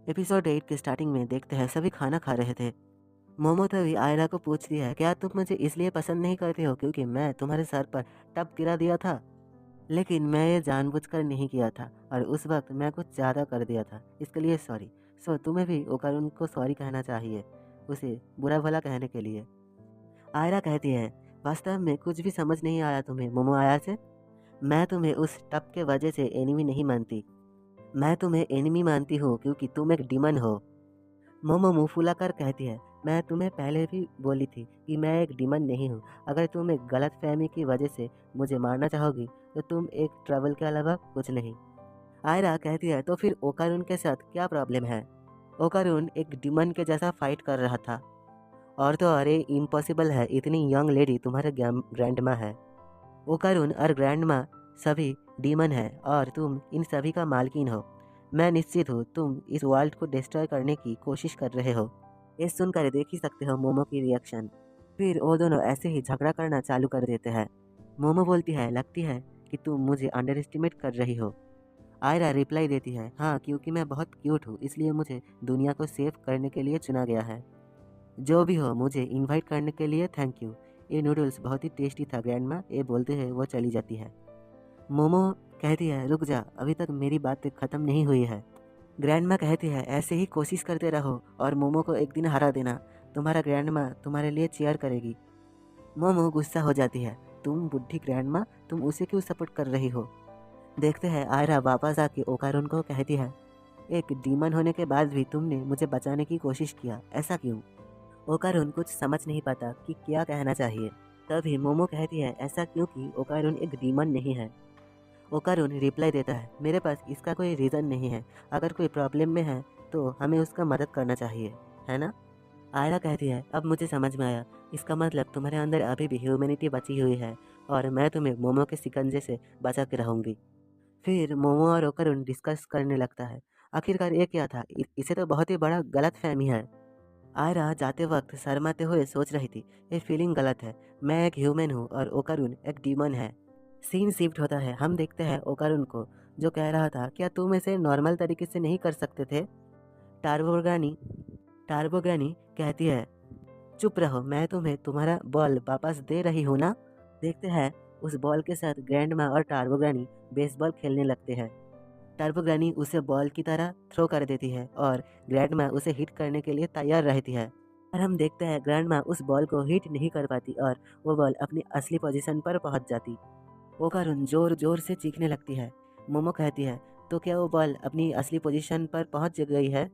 Episode 8 के starting में देखते हैं सभी खाना खा रहे थे। मोमो तभी आयरा को पूछती है, क्या तुम मुझे इसलिए पसंद नहीं करते हो क्योंकि मैं तुम्हारे सर पर टब गिरा दिया था? लेकिन मैं ये जानबूझकर नहीं किया था और उस वक्त मैं कुछ ज़्यादा कर दिया था, इसके लिए सॉरी। सो तुम्हें भी ओकारुन को सॉरी कहना चाहिए, उसे बुरा भला कहने के लिए। आयरा कहती है, वास्तव में कुछ भी समझ नहीं आया तुम्हें मोमो आया से। मैं तुम्हें उस टब के वजह से एनिमी नहीं मानती, मैं तुम्हें एनिमी मानती हूँ क्योंकि तुम एक डिमन हो। मोमो मुँह फुलाकर कहती है, मैं तुम्हें पहले भी बोली थी कि मैं एक डिमन नहीं हूँ। अगर तुम एक गलतफहमी की वजह से मुझे मारना चाहोगी तो तुम एक ट्रबल के अलावा कुछ नहीं। आयरा कहती है, तो फिर ओकारुन के साथ क्या प्रॉब्लम है? ओकारुन एक डिमन के जैसा फाइट कर रहा था। और तो अरे इम्पॉसिबल है, इतनी यंग लेडी तुम्हारे ग्रैंडमा है। ओकारुन और ग्रैंडमा सभी डीमन है और तुम इन सभी का मालकिन हो। मैं निश्चित हूँ तुम इस वर्ल्ड को डिस्ट्रॉय करने की कोशिश कर रहे हो। ये सुनकर देख ही सकते हो मोमो की रिएक्शन। फिर वो दोनों ऐसे ही झगड़ा करना चालू कर देते हैं। मोमो बोलती है, लगती है कि तुम मुझे अंडर एस्टिमेट कर रही हो। आयरा रिप्लाई देती है, हाँ क्योंकि मैं बहुत क्यूट हूँ इसलिए मुझे दुनिया को सेव करने के लिए चुना गया है। जो भी हो, मुझे इनवाइट करने के लिए थैंक यू। ये नूडल्स बहुत ही टेस्टी था ग्रैंडमा, ये बोलते हुए वो चली जाती है। मोमो कहती है, रुक जा, अभी तक मेरी बात ख़त्म नहीं हुई है। ग्रैंडमा कहती है, ऐसे ही कोशिश करते रहो और मोमो को एक दिन हरा देना, तुम्हारा ग्रैंडमा तुम्हारे लिए चीयर करेगी। मोमो गुस्सा हो जाती है, तुम बुढ़ी ग्रैंडमा, तुम उसे क्यों सपोर्ट कर रही हो? देखते हैं आयरा वापस आके ओकारुन को कहती है, एक डीमन होने के बाद भी तुमने मुझे बचाने की कोशिश किया, ऐसा क्यों? ओकारुन कुछ समझ नहीं पाता कि क्या कहना चाहिए। तभी मोमो कहती है, ऐसा क्योंकि ओकारुन एक डीमन नहीं है। ओकारुन रिप्लाई देता है, मेरे पास इसका कोई रीज़न नहीं है, अगर कोई प्रॉब्लम में है तो हमें उसका मदद करना चाहिए, है ना? आयरा कहती है, अब मुझे समझ में आया, इसका मतलब तुम्हारे अंदर अभी भी ह्यूमैनिटी बची हुई है और मैं तुम्हें मोमो के शिकंजे से बचा के रहूँगी। फिर मोमो और ओकारुन डिस्कस करने लगता है, आखिरकार ये क्या था, इसे तो बहुत ही बड़ा गलत फहमी है। आयरा जाते वक्त शर्माते हुए सोच रही थी, ये फीलिंग गलत है, मैं एक ह्यूमन हूँ और ओकारुन एक डीमन है। सीन शिफ्ट होता है, हम देखते हैं ओकारुन को जो कह रहा था, क्या तुम इसे नॉर्मल तरीके से नहीं कर सकते थे? टार्बोग्रानी टार्बोग्रानी कहती है, चुप रहो, मैं तुम्हें तुम्हारा बॉल वापस दे रही हूँ ना। देखते हैं उस बॉल के साथ ग्रैंडमा और टार्बोग्रानी बेसबॉल खेलने लगते हैं। टार्बोग्रानी उसे बॉल की तरह थ्रो कर देती है और ग्रैंडमा उसे हिट करने के लिए तैयार रहती है। और हम देखते हैं ग्रैंडमा उस बॉल को हिट नहीं कर पाती और वो बॉल अपनी असली पोजीशन पर पहुंच जाती। ओकारुन जोर जोर से चीखने लगती है। मोमो कहती है, तो क्या वो बॉल अपनी असली पोजीशन पर पहुंच गई है?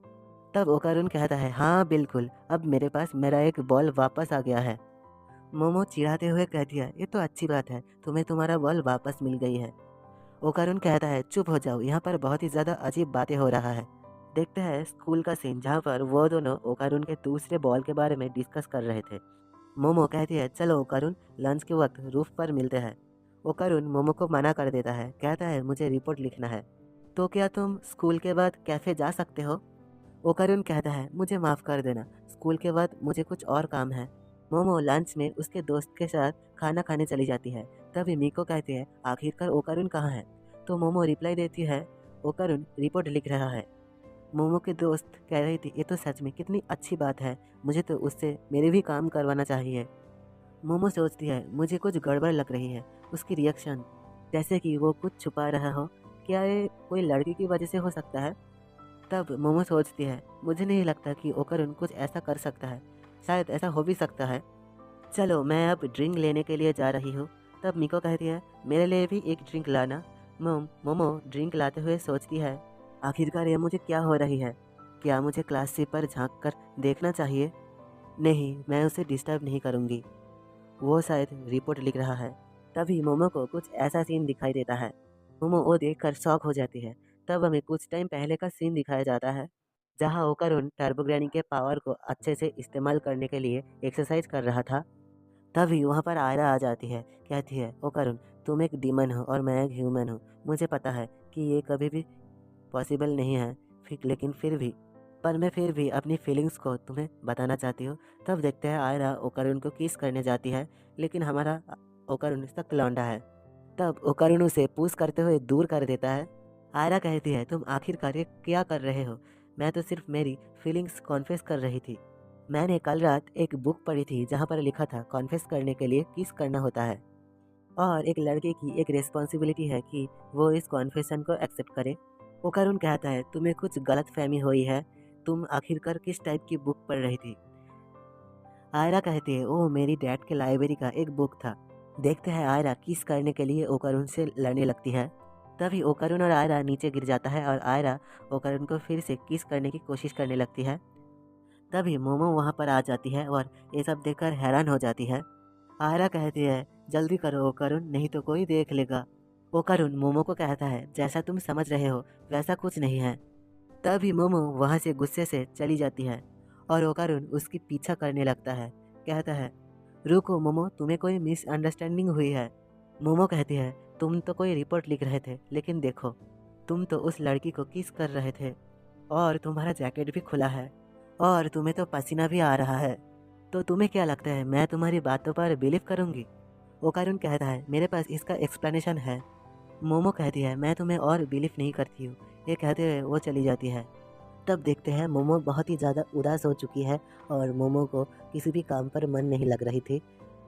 तब ओकारुन कहता है, हाँ बिल्कुल, अब मेरे पास मेरा एक बॉल वापस आ गया है। मोमो चिढ़ाते हुए कहती है, ये तो अच्छी बात है, तुम्हें तुम्हारा बॉल वापस मिल गई है। ओकारुन कहता है, चुप हो जाओ, यहाँ पर बहुत ही ज़्यादा अजीब बातें हो रहा है। देखते हैं स्कूल का सीन जहाँ पर वो दोनों ओकारुन के दूसरे बॉल के बारे में डिस्कस कर रहे थे। मोमो कहती है, चलो ओकारुन, लंच के वक्त रूफ पर मिलते हैं। ओकारुन मोमो को मना कर देता है, कहता है मुझे रिपोर्ट लिखना है। तो क्या तुम स्कूल के बाद कैफ़े जा सकते हो? ओकारुन कहता है, मुझे माफ़ कर देना, स्कूल के बाद मुझे कुछ और काम है। मोमो लंच में उसके दोस्त के साथ खाना खाने चली जाती है। तभी मिको कहती है, आखिरकार ओकारुन कहाँ है? तो मोमो रिप्लाई देती है, ओकारुन रिपोर्ट लिख रहा है। मोमो के दोस्त कह रही थी, ये तो सच में कितनी अच्छी बात है, मुझे तो उससे मेरे भी काम करवाना चाहिए। मोमो सोचती है, मुझे कुछ गड़बड़ लग रही है। उसकी रिएक्शन जैसे कि वो कुछ छुपा रहा हो, क्या ये कोई लड़की की वजह से हो सकता है? तब मोमो सोचती है, मुझे नहीं लगता कि ओकारुन कुछ ऐसा कर सकता है, शायद ऐसा हो भी सकता है। चलो मैं अब ड्रिंक लेने के लिए जा रही हूँ। तब मिको कहती है, मेरे लिए भी एक ड्रिंक लाना। मोमो ड्रिंक लाते हुए सोचती है, आखिरकार ये मुझे क्या हो रही है? क्या मुझे क्लास सी पर झांक कर देखना चाहिए? नहीं, मैं उसे डिस्टर्ब नहीं करूँगी, वो शायद रिपोर्ट लिख रहा है। तभी मोमो को कुछ ऐसा सीन दिखाई देता है। मोमो वो देखकर शॉक हो जाती है। तब हमें कुछ टाइम पहले का सीन दिखाया जाता है जहाँ ओकारुन टर्बोग्रानी के पावर को अच्छे से इस्तेमाल करने के लिए एक्सरसाइज कर रहा था। तभी वहाँ पर आयरा आ जाती है, कहती है, ओकारुन तुम एक डीमन हो और मैं एक ह्यूमन हूँ, मुझे पता है कि ये कभी भी पॉसिबल नहीं है, लेकिन फिर भी अपनी फीलिंग्स को तुम्हें बताना चाहती हूँ। तब देखते हैं आयरा ओकारुन को किस करने जाती है, लेकिन हमारा ओकारुन सख्त लौंडा है। तब ओकारुन उसे पुश करते हुए दूर कर देता है। आयरा कहती है, तुम आखिरकार ये क्या कर रहे हो? मैं तो सिर्फ मेरी फीलिंग्स कॉन्फेस कर रही थी। मैंने कल रात एक बुक पढ़ी थी जहाँ पर लिखा था कॉन्फेस करने के लिए किस करना होता है और एक लड़के की एक रिस्पॉन्सिबिलिटी है कि वो इस कॉन्फेशन को एक्सेप्ट करे। ओकारुन कहता है तुम्हें कुछ गलत फहमी हुई है, तुम आखिरकार किस टाइप की बुक पढ़ रही थी। आयरा कहती है ओ मेरी डैड के लाइब्रेरी का एक बुक था। देखते हैं आयरा किस करने के लिए ओकारुन से लड़ने लगती है। तभी ओकारुन और आयरा नीचे गिर जाता है और आयरा ओकारुन को फिर से किस करने की कोशिश करने लगती है। तभी मोमो वहाँ पर आ जाती है और ये सब देखकर हैरान हो जाती है। आयरा कहती है जल्दी करो ओकारुन, नहीं तो कोई देख लेगा। ओकारुन मोमो को कहता है जैसा तुम समझ रहे हो वैसा कुछ नहीं है। तभी मोमो वहाँ से गुस्से से चली जाती है और ओकारुन उसकी पीछा करने लगता है। कहता है रुको मोमो, तुम्हें कोई मिसअंडरस्टैंडिंग हुई है। मोमो कहती है तुम तो कोई रिपोर्ट लिख रहे थे, लेकिन देखो तुम तो उस लड़की को किस कर रहे थे और तुम्हारा जैकेट भी खुला है और तुम्हें तो पसीना भी आ रहा है। तो तुम्हें क्या लगता है मैं तुम्हारी बातों पर बिलीव करूंगी? ओकारुन कहता है मेरे पास इसका एक्सप्लेनेशन है। मोमो कहती है मैं तुम्हें और बिलीव नहीं करती हूँ। ये कहते हुए वो चली जाती है। तब देखते हैं मोमो बहुत ही ज़्यादा उदास हो चुकी है और मोमो को किसी भी काम पर मन नहीं लग रही थी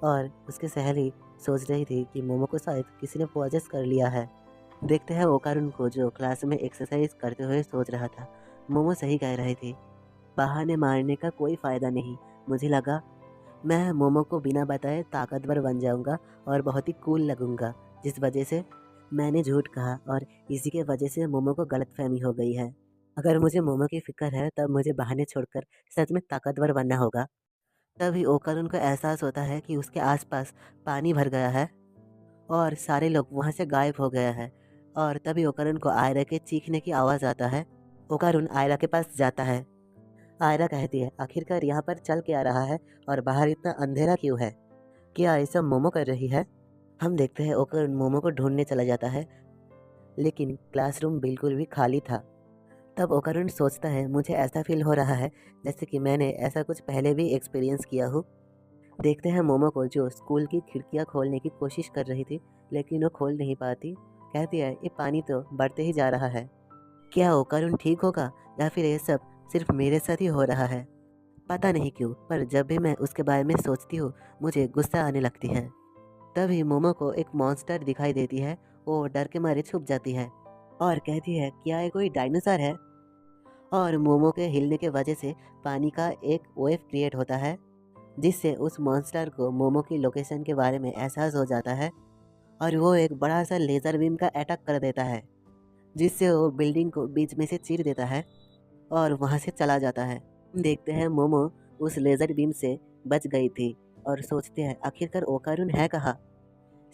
और उसकी सहेली सोच रही थी कि मोमो को शायद किसी ने पॉजेस कर लिया है। देखते हैं ओकारुन को जो क्लास में एक्सरसाइज करते हुए सोच रहा था। मोमो सही कह रही थी, बहाने मारने का कोई फ़ायदा नहीं। मुझे लगा मैं मोमो को बिना बताए ताकतवर बन जाऊंगा और बहुत ही कूल लगूंगा, जिस वजह से मैंने झूठ कहा और इसी के वजह से मोमो को गलतफहमी हो गई है। अगर मुझे मोमो की फिक्र है तब मुझे बहाने छोड़कर सच में ताकतवर बनना होगा। तभी ओकारुन को एहसास होता है कि उसके आसपास पानी भर गया है और सारे लोग वहाँ से गायब हो गया है। और तभी ओकारुन को आयरा के चीखने की आवाज़ आता है। ओकारुन आयरा के पास जाता है। आयरा कहती है आखिरकार यहाँ पर चल क्या रहा है और बाहर इतना अंधेरा क्यों है? क्या ये सब मोमो कर रही है? हम देखते हैं ओकारुन मोमो को ढूंढने चला जाता है, लेकिन क्लासरूम बिल्कुल भी खाली था। तब ओकारुन सोचता है मुझे ऐसा फील हो रहा है जैसे कि मैंने ऐसा कुछ पहले भी एक्सपीरियंस किया हो। देखते हैं मोमो को जो स्कूल की खिड़कियां खोलने की कोशिश कर रही थी, लेकिन वो खोल नहीं पाती। कहती है ये पानी तो बढ़ते ही जा रहा है। क्या ओकारुन ठीक होगा या फिर ये सब सिर्फ मेरे साथ ही हो रहा है? पता नहीं क्यों, पर जब भी मैं उसके बारे में सोचती हूँ मुझे गुस्सा आने लगती है। तभी मोमो को एक मॉन्स्टर दिखाई देती है। वो डर के मारे छुप जाती है और कहती है क्या ये कोई डायनासोर है? और मोमो के हिलने के वजह से पानी का एक वेव क्रिएट होता है, जिससे उस मॉन्स्टर को मोमो की लोकेशन के बारे में एहसास हो जाता है और वो एक बड़ा सा लेज़र बीम का अटैक कर देता है, जिससे वो बिल्डिंग को बीच में से चीर देता है और वहाँ से चला जाता है। देखते हैं मोमो उस लेज़र बीम से बच गई थी और सोचते हैं आखिरकार ओकारुन है कहाँ।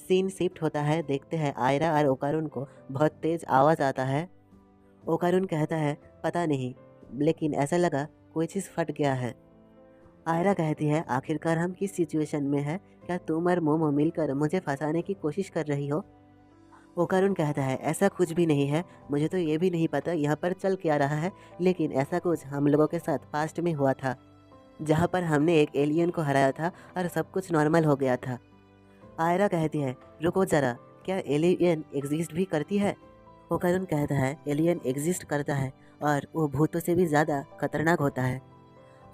सीन शिफ्ट होता है। देखते हैं आयरा और ओकारुन को बहुत तेज़ आवाज़ आता है। ओकारुन कहता है पता नहीं, लेकिन ऐसा लगा कोई चीज़ फट गया है। आयरा कहती है आखिरकार हम किस सिचुएशन में हैं? क्या तुम और मोमो मिलकर मुझे फंसाने की कोशिश कर रही हो? ओकारुन कहता है ऐसा कुछ भी नहीं है, मुझे तो ये भी नहीं पता यहाँ पर चल क्या रहा है, लेकिन ऐसा कुछ हम लोगों के साथ पास्ट में हुआ था, जहाँ पर हमने एक एलियन को हराया था और सब कुछ नॉर्मल हो गया था। आयरा कहती है रुको ज़रा, क्या एलियन एग्जिस्ट भी करती है? ओकारुन कहता है एलियन एग्जिस्ट करता है और वो भूतों से भी ज़्यादा खतरनाक होता है।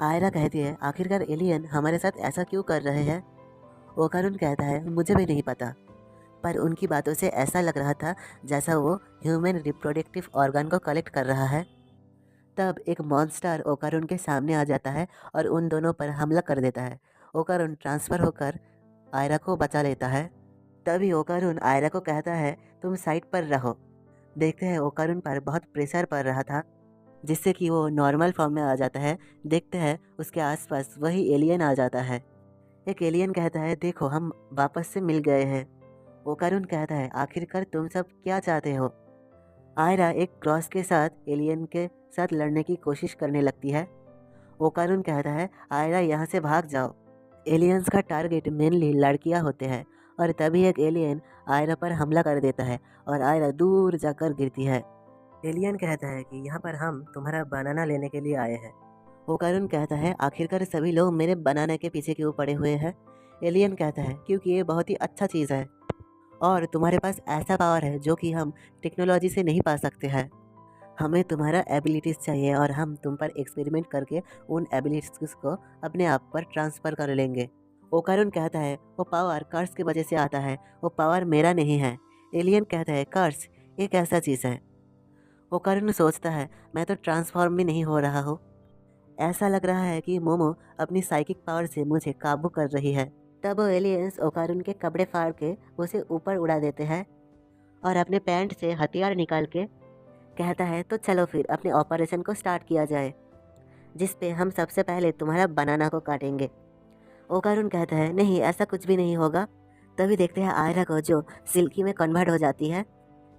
आयरा कहती है आखिरकार एलियन हमारे साथ ऐसा क्यों कर रहे हैं? ओकारुन कहता है मुझे भी नहीं पता, पर उनकी बातों से ऐसा लग रहा था जैसा वो ह्यूमन रिप्रोडक्टिव ऑर्गन को कलेक्ट कर रहा है। तब एक मॉन्स्टर ओकारुन के सामने आ जाता है और उन दोनों पर हमला कर देता है। ओकारुन ट्रांसफ़र होकर आयरा को बचा लेता है। तभी ओकारुन आयरा को कहता है तुम साइड पर रहो। देखते हैं ओकारुन पर बहुत प्रेशर पड़ रहा था, जिससे कि वो नॉर्मल फॉर्म में आ जाता है। देखते हैं उसके आसपास वही एलियन आ जाता है। एक एलियन कहता है देखो हम वापस से मिल गए हैं। ओकारुन कहता है आखिरकार तुम सब क्या चाहते हो? आयरा एक क्रॉस के साथ एलियन के साथ लड़ने की कोशिश करने लगती है। ओकारुन कहता है आयरा यहाँ से भाग जाओ। एलियंस का टारगेट मेनली लड़कियाँ होते हैं और तभी एक एलियन आयरा पर हमला कर देता है और आयरा दूर जाकर गिरती है। एलियन कहता है कि यहाँ पर हम तुम्हारा बनाना लेने के लिए आए हैं। ओकारुन कहता है आखिरकार सभी लोग मेरे बनाने के पीछे क्यों पड़े हुए हैं? एलियन कहता है क्योंकि ये बहुत ही अच्छा चीज़ है और तुम्हारे पास ऐसा पावर है जो कि हम टेक्नोलॉजी से नहीं पा सकते हैं। हमें तुम्हारा एबिलिटीज़ चाहिए और हम तुम पर एक्सपेरिमेंट करके उन एबिलिटीज़ को अपने आप पर ट्रांसफ़र कर लेंगे। ओकारुन कहता है वो पावर कर्स की वजह से आता है, वो पावर मेरा नहीं है। एलियन कहता है कर्स एक ऐसा चीज़ है। ओकारुन सोचता है मैं तो ट्रांसफॉर्म भी नहीं हो रहा हूँ। ऐसा लग रहा है कि मोमो अपनी साइकिक पावर से मुझे काबू कर रही है। तब वो एलियंस ओकारुन के कपड़े फाड़ के उसे ऊपर उड़ा देते हैं और अपने पैंट से हथियार निकाल के कहता है तो चलो फिर अपने ऑपरेशन को स्टार्ट किया जाए, जिस पे हम सबसे पहले तुम्हारा बनाना को काटेंगे। ओकारुन कहता है नहीं ऐसा कुछ भी नहीं होगा। तभी देखते हैं आयरा को जो सिल्की में कन्वर्ट हो जाती है।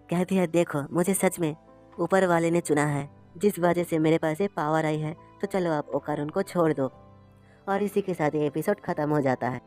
कहती है देखो मुझे सच में ऊपर वाले ने चुना है, जिस वजह से मेरे पास ये पावर आई है। तो चलो आप ओकारुन को छोड़ दो। और इसी के साथ ये एपिसोड ख़त्म हो जाता है।